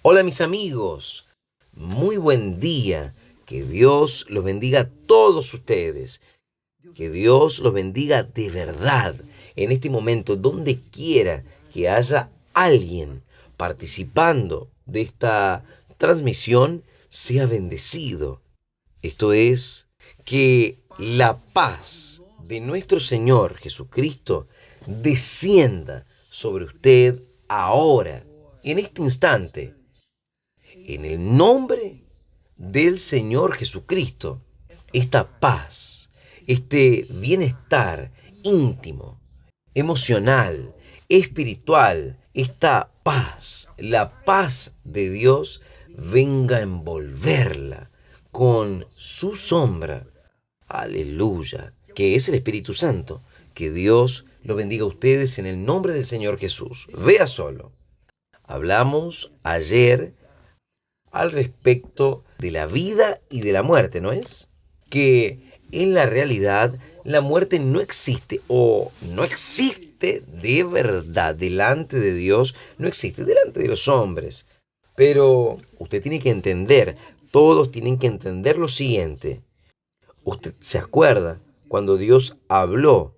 Hola mis amigos, muy buen día. Que Dios los bendiga a todos ustedes. Que Dios los bendiga de verdad en este momento, donde quiera que haya alguien participando de esta transmisión, sea bendecido. Esto es, que la paz de nuestro Señor Jesucristo descienda sobre usted ahora, en este instante, en el nombre del Señor Jesucristo. Esta paz, este bienestar íntimo, emocional, espiritual, esta paz, la paz de Dios, venga a envolverla con su sombra. Aleluya, que es el Espíritu Santo. Que Dios lo bendiga a ustedes en el nombre del Señor Jesús. Vea solo. Hablamos ayer al respecto de la vida y de la muerte, ¿no es? Que en la realidad la muerte no existe, o no existe de verdad delante de Dios, no existe delante de los hombres. Pero usted tiene que entender, todos tienen que entender lo siguiente. Usted se acuerda cuando Dios habló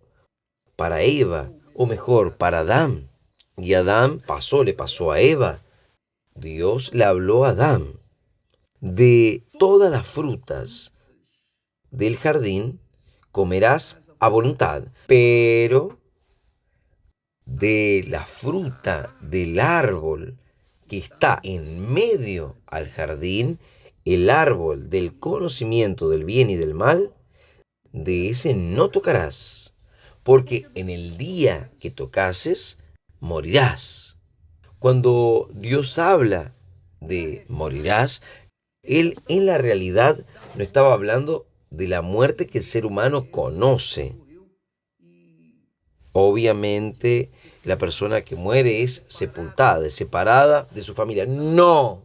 para Eva, o mejor, para Adán, y Adán le pasó a Eva. Dios le habló a Adán: de todas las frutas del jardín comerás a voluntad, pero de la fruta del árbol que está en medio al jardín, el árbol del conocimiento del bien y del mal, de ese no tocarás, porque en el día que tocases, morirás. Cuando Dios habla de morirás, Él en la realidad no estaba hablando de la muerte que el ser humano conoce. Obviamente, la persona que muere es sepultada, es separada de su familia. No,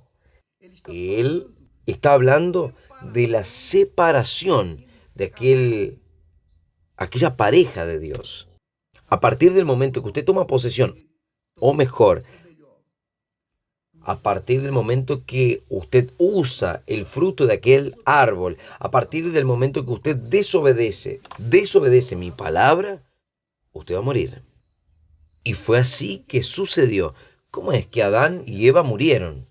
Él está hablando de la separación de aquella pareja de Dios. A partir del momento que usted toma posesión, o mejor, a partir del momento que usted usa el fruto de aquel árbol, a partir del momento que usted desobedece mi palabra, usted va a morir. Y fue así que sucedió. ¿Cómo es que Adán y Eva murieron?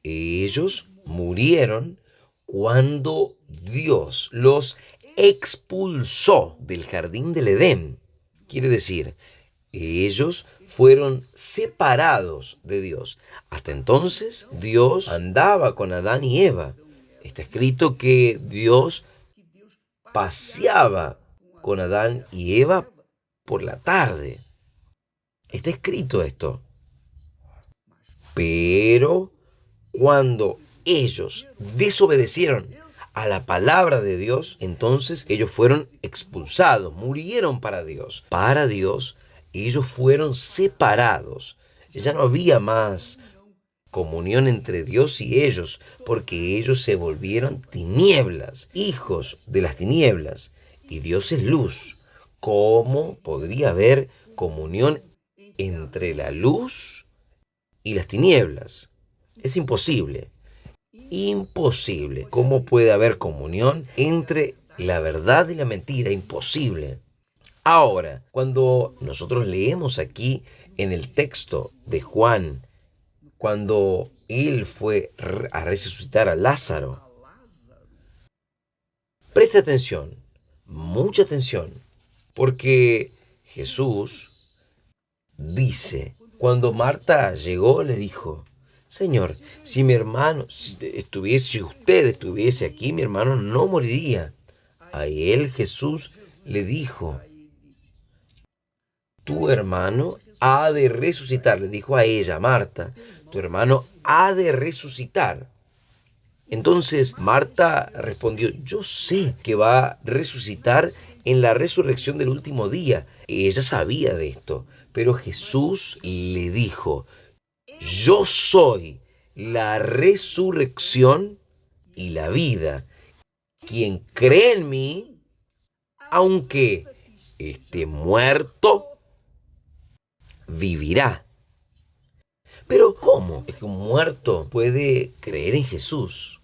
Ellos murieron cuando Dios los expulsó del jardín del Edén. Quiere decir, ellos fueron separados de Dios. Hasta entonces, Dios andaba con Adán y Eva. Está escrito que Dios paseaba con Adán y Eva por la tarde. Está escrito esto. Pero cuando ellos desobedecieron a la palabra de Dios, entonces ellos fueron expulsados, murieron para Dios. Para Dios, ellos fueron separados. Ya no había más comunión entre Dios y ellos, porque ellos se volvieron tinieblas, hijos de las tinieblas, y Dios es luz. ¿Cómo podría haber comunión entre la luz y las tinieblas? Es imposible. Imposible. ¿Cómo puede haber comunión entre la verdad y la mentira? Imposible. Ahora, cuando nosotros leemos aquí en el texto de Juan, cuando él fue a resucitar a Lázaro, preste atención, mucha atención, porque Jesús dice, cuando Marta llegó, le dijo: Señor, si usted estuviese aquí, mi hermano no moriría. A él Jesús le dijo: tu hermano ha de resucitar. Le dijo a ella, Marta, tu hermano ha de resucitar. Entonces Marta respondió: yo sé que va a resucitar en la resurrección del último día. Ella sabía de esto, pero Jesús le dijo: yo soy la resurrección y la vida. Quien cree en mí, aunque esté muerto, vivirá. Pero ¿cómo es que un muerto puede creer en Jesús?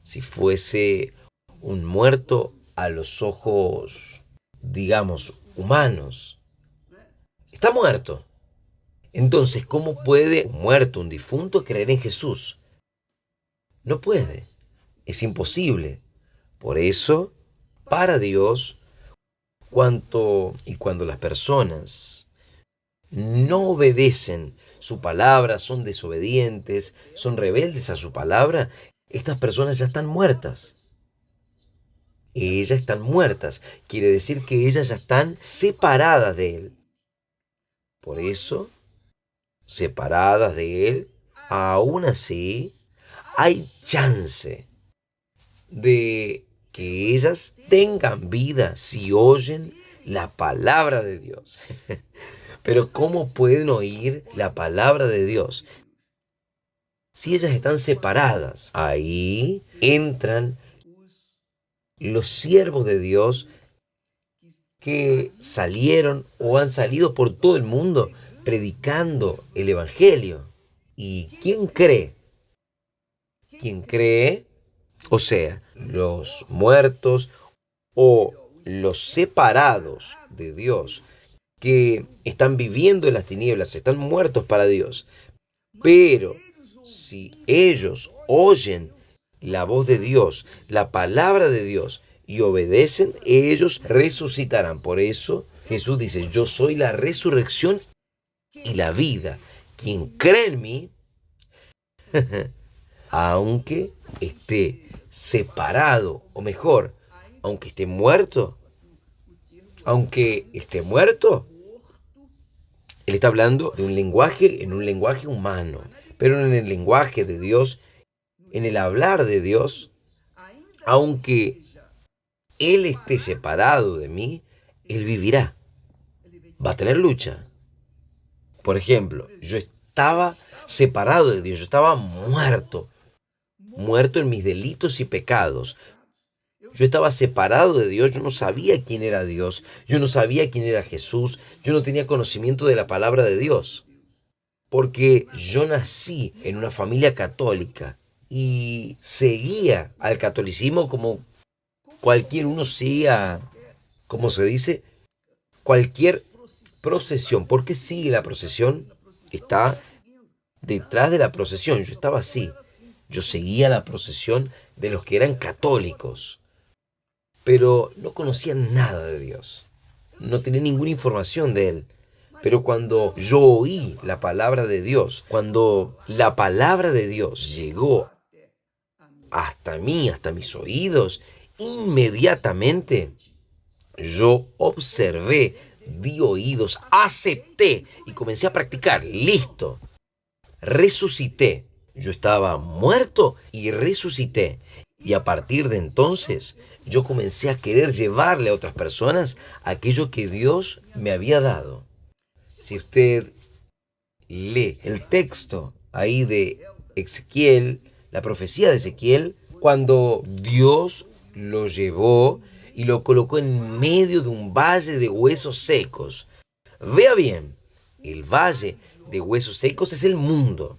Si fuese un muerto a los ojos, digamos, humanos, está muerto. Entonces, ¿cómo puede un muerto, un difunto, creer en Jesús? No puede. Es imposible. Por eso, para Dios, cuando las personas no obedecen su palabra, son desobedientes, son rebeldes a su palabra, estas personas ya están muertas. Ellas están muertas. Quiere decir que ellas ya están separadas de Él. Por eso, separadas de Él, aún así, hay chance de que ellas tengan vida si oyen la palabra de Dios. Pero ¿cómo pueden oír la palabra de Dios si ellas están separadas? Ahí entran los siervos de Dios que salieron o han salido por todo el mundo predicando el Evangelio. ¿Y quién cree? ¿Quién cree? O sea, los muertos o los separados de Dios que están viviendo en las tinieblas, están muertos para Dios. Pero si ellos oyen la voz de Dios, la palabra de Dios, y obedecen, ellos resucitarán. Por eso Jesús dice, yo soy la resurrección y la vida. Quien cree en mí, aunque esté separado, o mejor, aunque esté muerto, él está hablando de un lenguaje, en un lenguaje humano, pero en el lenguaje de Dios, en el hablar de Dios, aunque él esté separado de mí, él vivirá. Va a tener lucha. Por ejemplo, yo estaba separado de Dios, yo estaba muerto en mis delitos y pecados. Yo estaba separado de Dios, yo no sabía quién era Dios, yo no sabía quién era Jesús, yo no tenía conocimiento de la palabra de Dios. Porque yo nací en una familia católica y seguía al catolicismo como cualquier uno sigue, como se dice, cualquier procesión. ¿Por qué sigue la procesión? Está detrás de la procesión. Yo estaba así. Yo seguía la procesión de los que eran católicos, pero no conocían nada de Dios. No tenía ninguna información de Él. Pero cuando yo oí la palabra de Dios, cuando la palabra de Dios llegó hasta mí, hasta mis oídos, inmediatamente yo observé, di oídos, acepté y comencé a practicar. Listo. Resucité. Yo estaba muerto y resucité. Y a partir de entonces yo comencé a querer llevarle a otras personas aquello que Dios me había dado. Si usted lee el texto ahí de Ezequiel, la profecía de Ezequiel, cuando Dios lo llevó y lo colocó en medio de un valle de huesos secos. Vea bien, el valle de huesos secos es el mundo.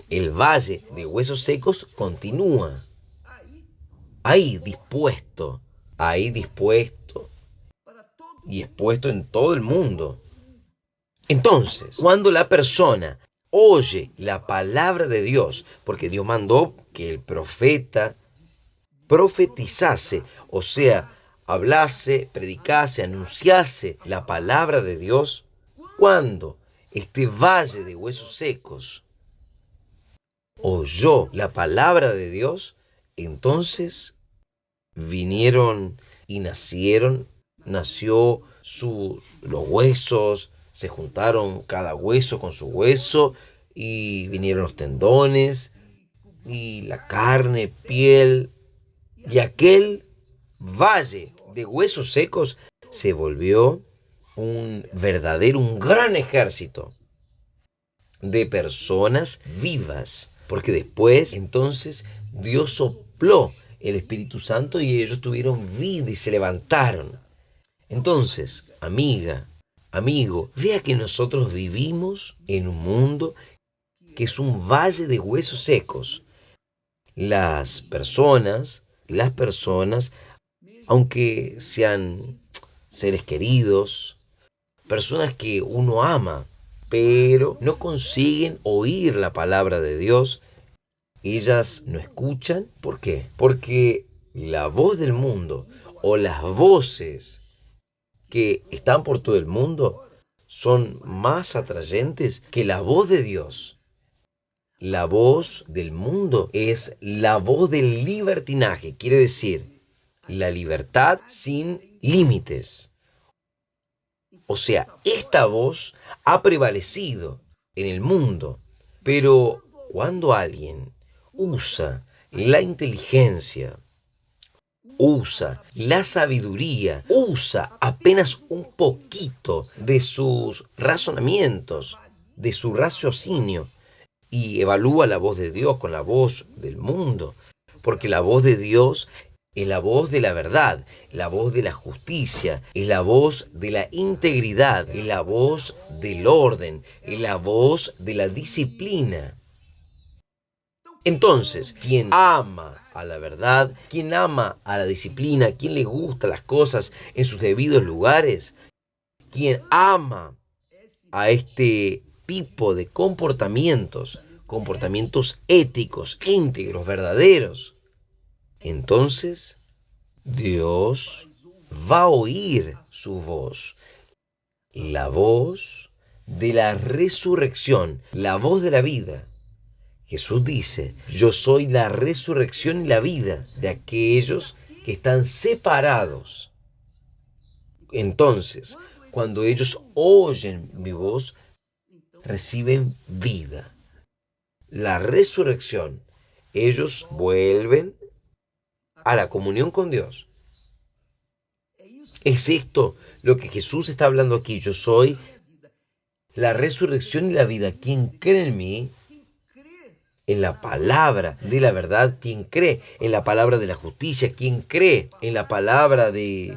El valle de huesos secos continúa ahí dispuesto y expuesto en todo el mundo. Entonces, cuando la persona oye la palabra de Dios, porque Dios mandó que el profeta profetizase, o sea, hablase, predicase, anunciase la palabra de Dios, cuando este valle de huesos secos oyó la palabra de Dios, entonces vinieron y nació los huesos, se juntaron cada hueso con su hueso y vinieron los tendones y la carne, piel, y aquel valle de huesos secos se volvió un gran ejército de personas vivas, porque después entonces Dios sopló el Espíritu Santo y ellos tuvieron vida y se levantaron. Entonces, amiga, amigo, vea que nosotros vivimos en un mundo que es un valle de huesos secos. Las personas, aunque sean seres queridos, personas que uno ama, pero no consiguen oír la palabra de Dios, ellas no escuchan. ¿Por qué? Porque la voz del mundo o las voces que están por todo el mundo son más atrayentes que la voz de Dios. La voz del mundo es la voz del libertinaje, quiere decir, la libertad sin límites. O sea, esta voz ha prevalecido en el mundo, pero cuando alguien usa la inteligencia, usa la sabiduría, usa apenas un poquito de sus razonamientos, de su raciocinio, y evalúa la voz de Dios con la voz del mundo, porque la voz de Dios es la voz de la verdad, la voz de la justicia, es la voz de la integridad, es la voz del orden, es la voz de la disciplina. Entonces, quien ama a la verdad, quien ama a la disciplina, quien le gusta las cosas en sus debidos lugares, quien ama a este tipo de comportamientos éticos, íntegros, verdaderos, entonces Dios va a oír su voz, la voz de la resurrección, la voz de la vida. Jesús dice, yo soy la resurrección y la vida de aquellos que están separados. Entonces, cuando ellos oyen mi voz, reciben vida. La resurrección, ellos vuelven a la comunión con Dios. Es esto lo que Jesús está hablando aquí. Yo soy la resurrección y la vida. Quien cree en mí, en la palabra de la verdad, quien cree en la palabra de la justicia, quien cree en la palabra de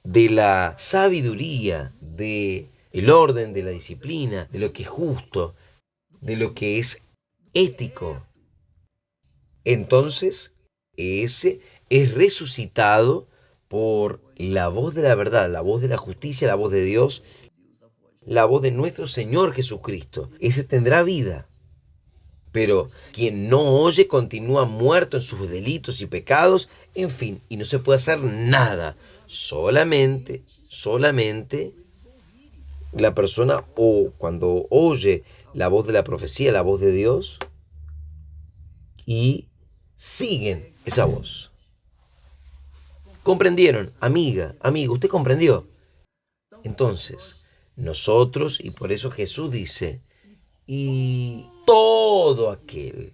la sabiduría, de el orden, de la disciplina, de lo que es justo, de lo que es ético, entonces ese es resucitado por la voz de la verdad, la voz de la justicia, la voz de Dios, la voz de nuestro Señor Jesucristo. Ese tendrá vida. Pero quien no oye continúa muerto en sus delitos y pecados, en fin, y no se puede hacer nada. Solamente la persona, o cuando oye la voz de la profecía, la voz de Dios, y siguen esa voz. ¿Comprendieron? Amiga, amigo, ¿usted comprendió? Entonces, nosotros, y por eso Jesús dice, y todo aquel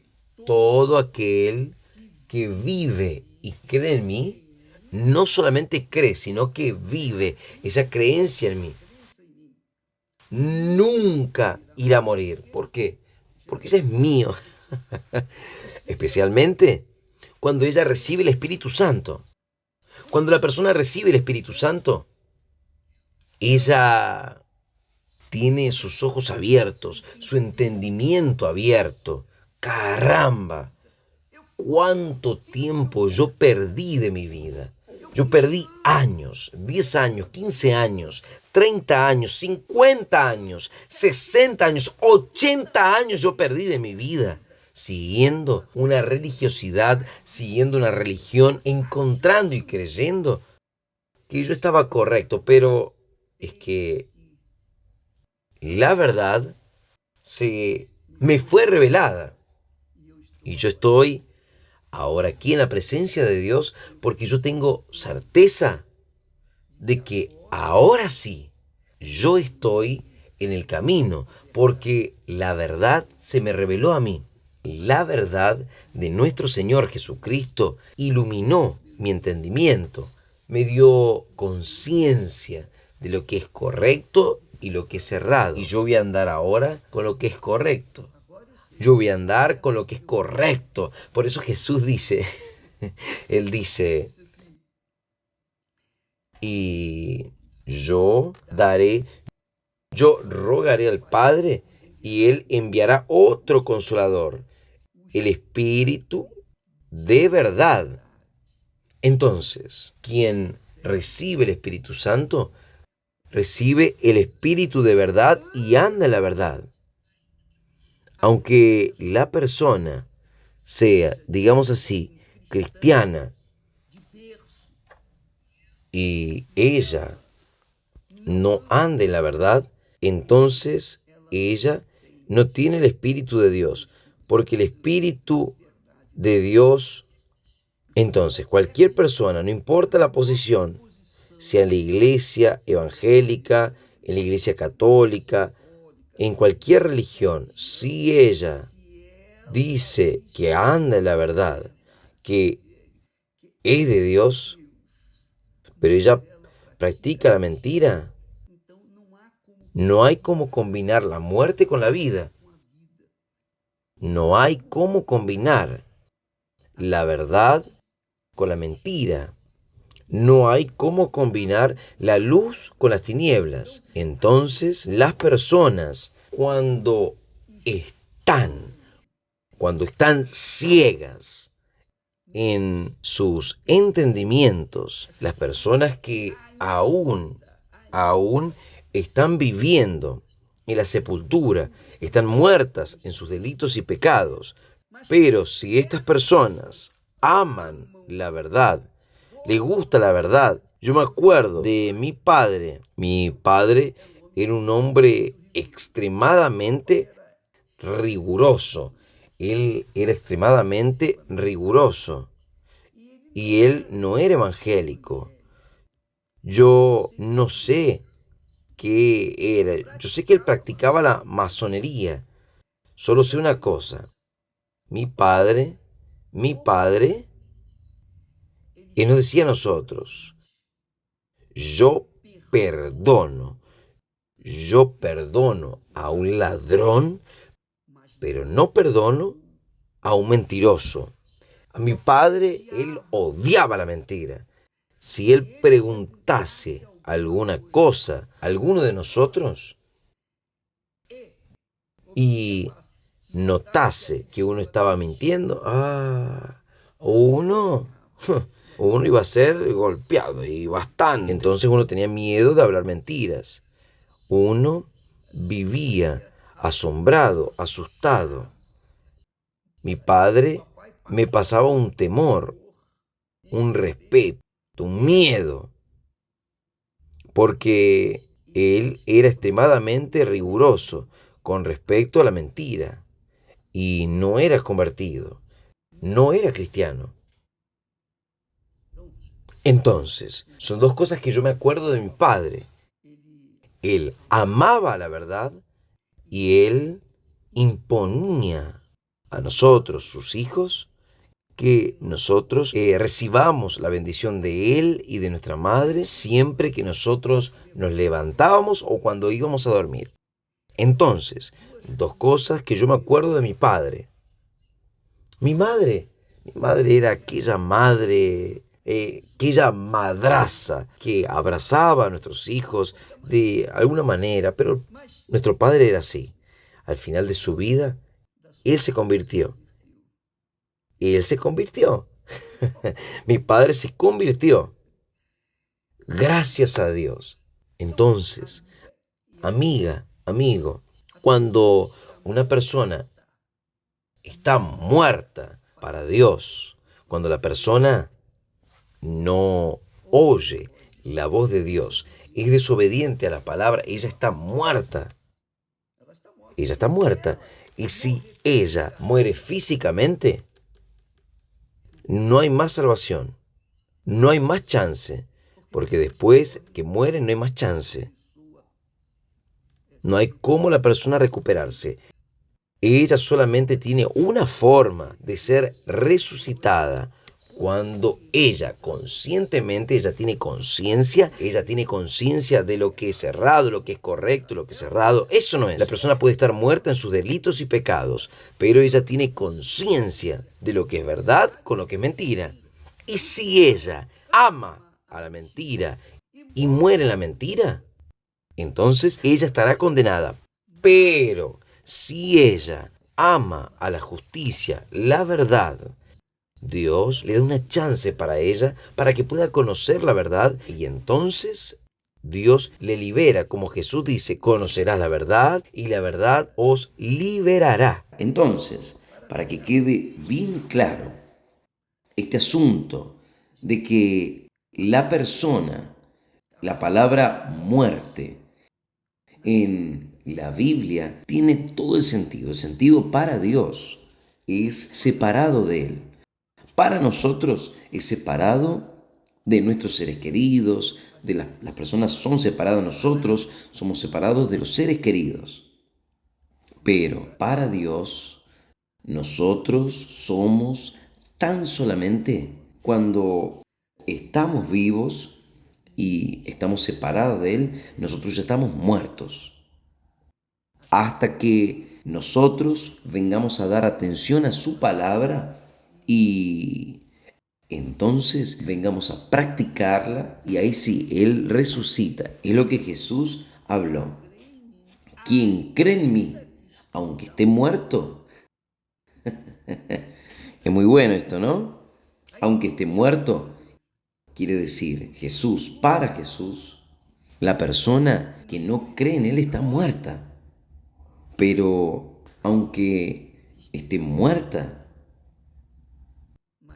que vive y cree en mí, no solamente cree, sino que vive esa creencia en mí, nunca irá a morir. ¿Por qué? Porque ella es mío. Especialmente cuando ella recibe el Espíritu Santo. Cuando la persona recibe el Espíritu Santo, ella tiene sus ojos abiertos, su entendimiento abierto. Caramba, cuánto tiempo yo perdí de mi vida. Yo perdí años, 10 años, 15 años, 30 años, 50 años, 60 años, 80 años yo perdí de mi vida. Siguiendo una religiosidad, siguiendo una religión, encontrando y creyendo que yo estaba correcto, pero es que la verdad me fue revelada. Y yo estoy ahora aquí en la presencia de Dios porque yo tengo certeza de que ahora sí yo estoy en el camino, porque la verdad se me reveló a mí. La verdad de nuestro Señor Jesucristo iluminó mi entendimiento, me dio conciencia de lo que es correcto y lo que es errado. Y yo voy a andar ahora con lo que es correcto. Yo voy a andar con lo que es correcto. Por eso Jesús dice, Él dice, y yo daré, yo rogaré al Padre y Él enviará otro consolador, el Espíritu de verdad. Entonces, quien recibe el Espíritu Santo, recibe el Espíritu de verdad y anda en la verdad. Aunque la persona sea, digamos así, cristiana y ella no anda en la verdad, entonces ella no tiene el Espíritu de Dios, porque el Espíritu de Dios, entonces cualquier persona, no importa la posición, sea en la iglesia evangélica, en la iglesia católica, en cualquier religión, si ella dice que anda en la verdad, que es de Dios, pero ella practica la mentira, no hay cómo combinar la muerte con la vida. No hay cómo combinar la verdad con la mentira. No hay cómo combinar la luz con las tinieblas. Entonces, las personas cuando están ciegas en sus entendimientos, las personas que aún están viviendo en la sepultura, están muertas en sus delitos y pecados. Pero si estas personas aman la verdad, le gusta la verdad. Yo me acuerdo de mi padre. Mi padre era un hombre extremadamente riguroso. Él era extremadamente riguroso y él no era evangélico. Yo no sé qué era. Yo sé que él practicaba la masonería. Solo sé una cosa. Mi padre, él nos decía a nosotros, yo perdono, yo perdono a un ladrón, pero no perdono a un mentiroso. A mi padre, él odiaba la mentira. Si él preguntase alguna cosa a alguno de nosotros y notase que uno estaba mintiendo, uno iba a ser golpeado y bastante. Entonces uno tenía miedo de hablar mentiras. Uno vivía asombrado, asustado. Mi padre me pasaba un temor, un respeto, un miedo, porque él era extremadamente riguroso con respecto a la mentira y no era convertido, no era cristiano. Entonces, son dos cosas que yo me acuerdo de mi padre. Él amaba la verdad y él imponía a nosotros, sus hijos, que nosotros recibamos la bendición de él y de nuestra madre siempre que nosotros nos levantábamos o cuando íbamos a dormir. Entonces, dos cosas que yo me acuerdo de mi padre. Mi madre era aquella madre, aquella madraza que abrazaba a nuestros hijos de alguna manera, pero nuestro padre era así. Al final de su vida, él se convirtió. Él se convirtió. Mi padre se convirtió. Gracias a Dios. Entonces, amiga, amigo, cuando una persona está muerta para Dios, cuando la persona no oye la voz de Dios, es desobediente a la palabra, ella está muerta. Ella está muerta. Y si ella muere físicamente, no hay más salvación. No hay más chance. Porque después que muere no hay más chance. No hay cómo la persona recuperarse. Ella solamente tiene una forma de ser resucitada cuando ella conscientemente, ella tiene conciencia de lo que es errado, lo que es correcto, lo que es errado. Eso no es. La persona puede estar muerta en sus delitos y pecados, pero ella tiene conciencia de lo que es verdad con lo que es mentira. Y si ella ama a la mentira y muere en la mentira, entonces ella estará condenada. Pero si ella ama a la justicia, la verdad, Dios le da una chance para ella, para que pueda conocer la verdad, y entonces Dios le libera, como Jesús dice, conocerás la verdad y la verdad os liberará. Entonces, para que quede bien claro este asunto de que la persona, la palabra muerte en la Biblia tiene todo el sentido para Dios es separado de Él. Para nosotros es separado de nuestros seres queridos, las personas son separadas de nosotros, somos separados de los seres queridos. Pero para Dios, nosotros somos tan solamente cuando estamos vivos y estamos separados de Él, nosotros ya estamos muertos. Hasta que nosotros vengamos a dar atención a su palabra y entonces vengamos a practicarla y ahí sí, Él resucita. Es lo que Jesús habló. Quien cree en mí, aunque esté muerto, es muy bueno esto, ¿no? Aunque esté muerto, quiere decir Jesús, para Jesús, la persona que no cree en Él está muerta. Pero aunque esté muerta,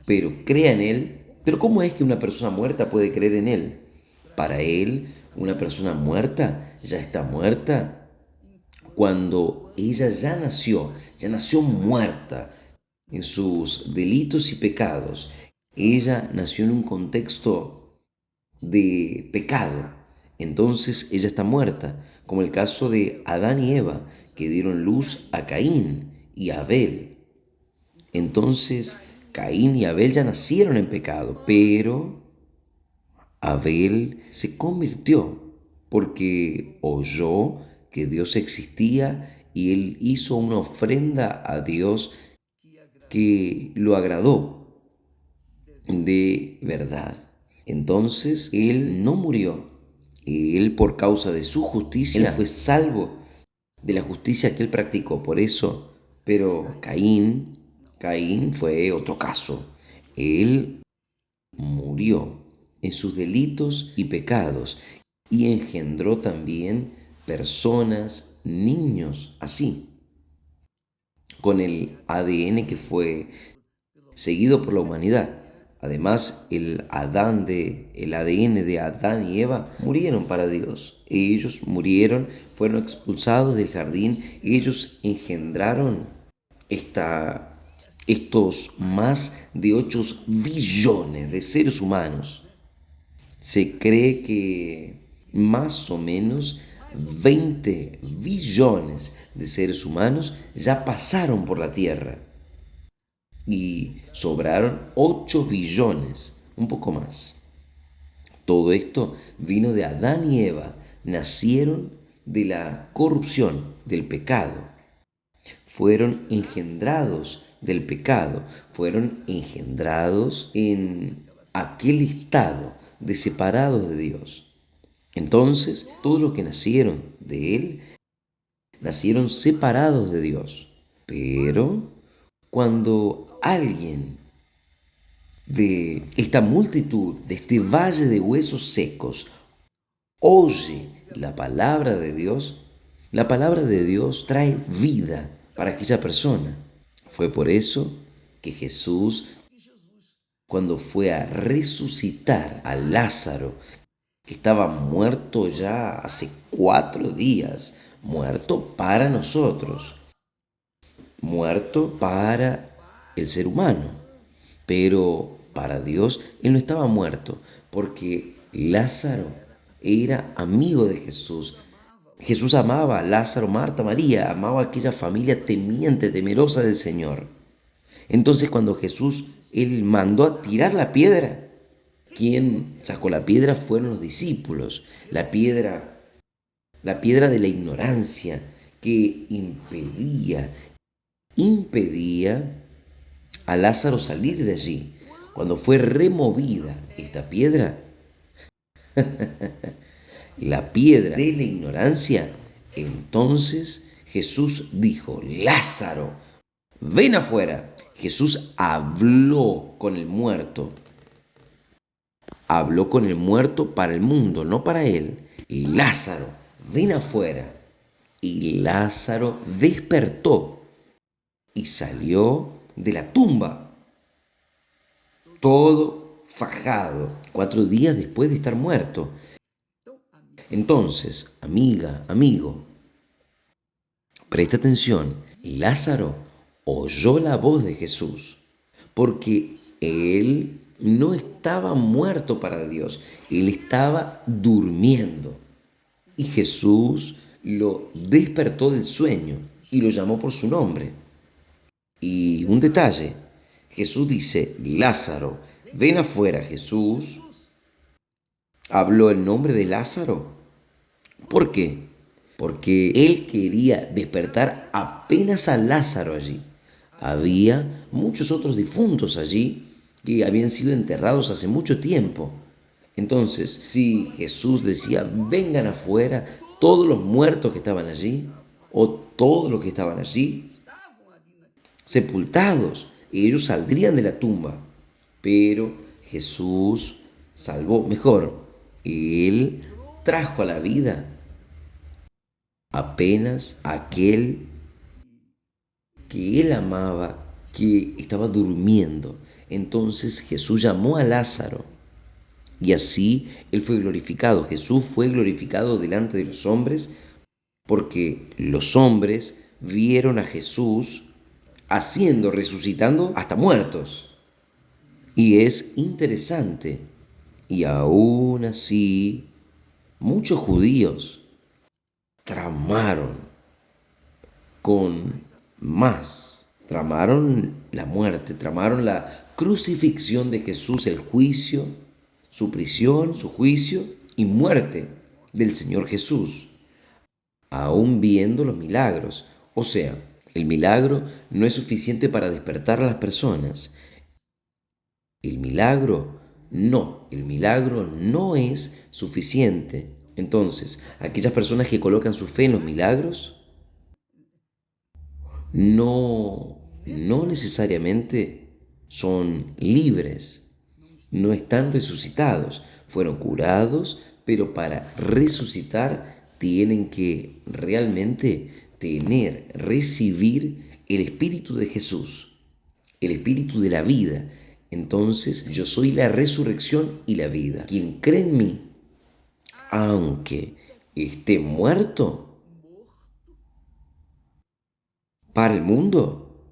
pero crea en Él. Pero ¿cómo es que una persona muerta puede creer en Él? Para Él, una persona muerta ya está muerta cuando ella ya nació muerta en sus delitos y pecados. Ella nació en un contexto de pecado. Entonces ella está muerta, como el caso de Adán y Eva, que dieron luz a Caín y a Abel. Entonces Caín y Abel ya nacieron en pecado, pero Abel se convirtió porque oyó que Dios existía y él hizo una ofrenda a Dios que lo agradó de verdad. Entonces él no murió. Él, por causa de su justicia, él fue salvo de la justicia que él practicó. Por eso, pero Caín fue otro caso. Él murió en sus delitos y pecados y engendró también personas, niños, así, con el ADN que fue seguido por la humanidad. Además, el ADN de Adán y Eva murieron para Dios. Ellos murieron, fueron expulsados del jardín. Ellos engendraron estos más de 8 billones de seres humanos. Se cree que más o menos 20 billones de seres humanos ya pasaron por la Tierra y sobraron 8 billones, un poco más. Todo esto vino de Adán y Eva, nacieron de la corrupción, del pecado. Fueron engendrados del pecado, fueron engendrados en aquel estado de separados de Dios. Entonces, todos los que nacieron de Él, nacieron separados de Dios. Pero cuando alguien de esta multitud, de este valle de huesos secos, oye la palabra de Dios trae vida para aquella persona. Fue por eso que Jesús, cuando fue a resucitar a Lázaro, que estaba muerto ya hace 4 días, muerto para nosotros, muerto para el ser humano, pero para Dios Él no estaba muerto, porque Lázaro era amigo de Jesús. Jesús amaba a Lázaro, Marta, María, amaba a aquella familia temiente, temerosa del Señor. Entonces cuando Jesús, Él mandó a tirar la piedra, quien sacó la piedra fueron los discípulos. La piedra de la ignorancia que impedía a Lázaro salir de allí. Cuando fue removida esta piedra, La piedra de la ignorancia. Entonces Jesús dijo, Lázaro, ven afuera. Jesús habló con el muerto. Habló con el muerto para el mundo, no para él. Lázaro, ven afuera. Y Lázaro despertó y salió de la tumba, todo fajado, 4 días después de estar muerto. Entonces, amiga, amigo, presta atención. Lázaro oyó la voz de Jesús, porque él no estaba muerto para Dios, él estaba durmiendo. Y Jesús lo despertó del sueño y lo llamó por su nombre. Y un detalle, Jesús dice, Lázaro, ven afuera. Jesús habló el nombre de Lázaro. ¿Por qué? Porque él quería despertar apenas a Lázaro allí. Había muchos otros difuntos allí que habían sido enterrados hace mucho tiempo. Entonces, si Jesús decía, vengan afuera todos los muertos que estaban allí, o todos los que estaban allí, sepultados, ellos saldrían de la tumba. Pero Jesús salvó, mejor, él trajo a la vida apenas aquel que él amaba, que estaba durmiendo. Entonces Jesús llamó a Lázaro y así él fue glorificado. Jesús fue glorificado delante de los hombres porque los hombres vieron a Jesús resucitando hasta muertos. Y es interesante. Y aún así, muchos judíos tramaron tramaron la muerte, tramaron la crucifixión de Jesús, el juicio, su prisión, su juicio y muerte del Señor Jesús, aún viendo los milagros. O sea, el milagro no es suficiente para despertar a las personas. El milagro no es suficiente. Entonces, aquellas personas que colocan su fe en los milagros no necesariamente son libres, no están resucitados, fueron curados, pero para resucitar tienen que realmente recibir el Espíritu de Jesús, el Espíritu de la vida. Entonces, yo soy la resurrección y la vida. Quien cree en mí, aunque esté muerto, para el mundo,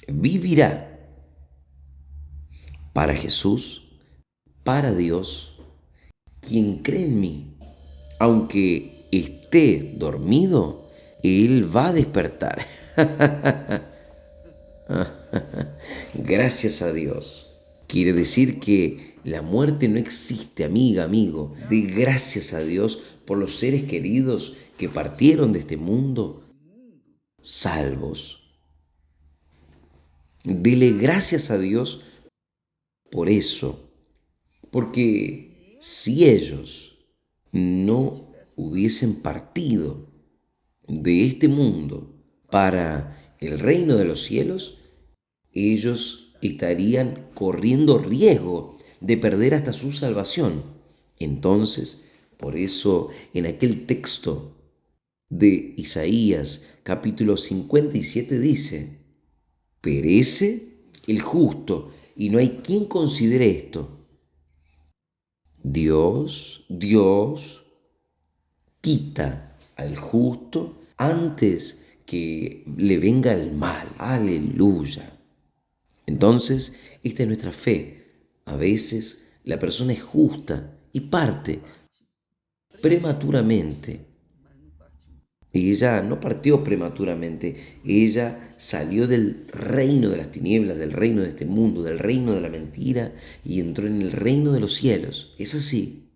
vivirá. Para Jesús, para Dios, quien cree en mí, aunque esté dormido, Él va a despertar. Gracias a Dios. Quiere decir que la muerte no existe, amiga, amigo. Dé gracias a Dios por los seres queridos que partieron de este mundo salvos. Dele gracias a Dios por eso, porque si ellos no hubiesen partido de este mundo para el reino de los cielos, ellos estarían corriendo riesgo de perder hasta su salvación. Entonces, por eso en aquel texto de Isaías capítulo 57 dice, perece el justo y no hay quien considere esto. Dios quita al justo antes que le venga el mal. Aleluya. Entonces, esta es nuestra fe. A veces la persona es justa y parte prematuramente. Ella no partió prematuramente, ella salió del reino de las tinieblas, del reino de este mundo, del reino de la mentira y entró en el reino de los cielos. Es así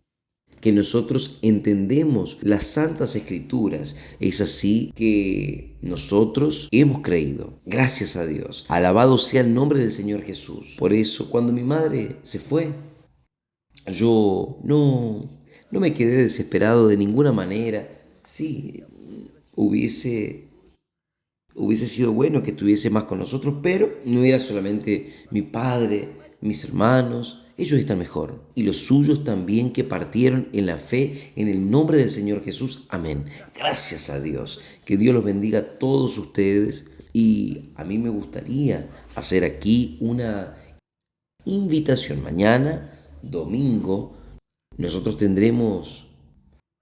que nosotros entendemos las santas escrituras, es así que nosotros hemos creído. Gracias a Dios. Alabado sea el nombre del Señor Jesús. Por eso, cuando mi madre se fue, Yo no me quedé desesperado de ninguna manera. Sí, hubiese, hubiese sido bueno que estuviese más con nosotros, pero no era solamente mi padre, mis hermanos, ellos están mejor. Y los suyos también que partieron en la fe en el nombre del Señor Jesús. Amén. Gracias a Dios. Que Dios los bendiga a todos ustedes. Y a mí me gustaría hacer aquí una invitación. Mañana, domingo, nosotros tendremos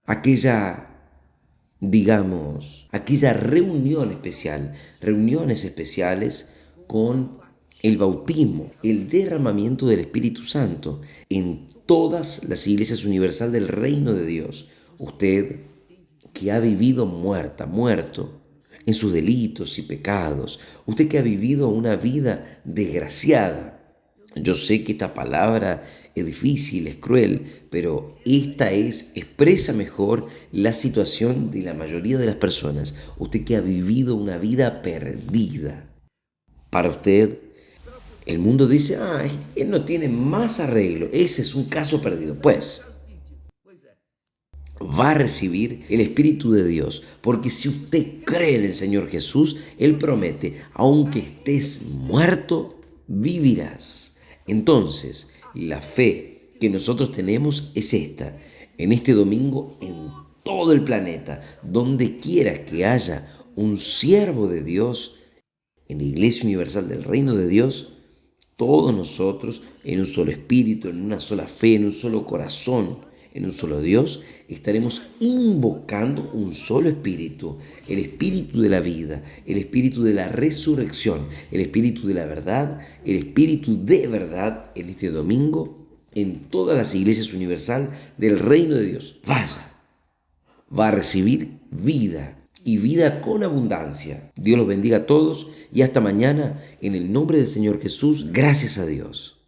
aquella, digamos, aquella reuniones especiales con el bautismo, el derramamiento del Espíritu Santo en todas las iglesias universal del reino de Dios. Usted que ha vivido muerto en sus delitos y pecados, usted que ha vivido una vida desgraciada. Yo sé que esta palabra es difícil, es cruel, pero expresa mejor la situación de la mayoría de las personas. Usted que ha vivido una vida perdida. Para usted, el mundo dice, él no tiene más arreglo, ese es un caso perdido. Pues va a recibir el Espíritu de Dios, porque si usted cree en el Señor Jesús, Él promete, aunque estés muerto, vivirás. Entonces, la fe que nosotros tenemos es esta. En este domingo, en todo el planeta, donde quiera que haya un siervo de Dios, en la Iglesia Universal del Reino de Dios, todos nosotros, en un solo espíritu, en una sola fe, en un solo corazón, en un solo Dios, estaremos invocando un solo espíritu, el espíritu de la vida, el espíritu de la resurrección, el espíritu de la verdad, el espíritu de verdad en este domingo, en todas las iglesias universal del reino de Dios. Vaya, va a recibir vida y vida con abundancia. Dios los bendiga a todos y hasta mañana en el nombre del Señor Jesús. Gracias a Dios.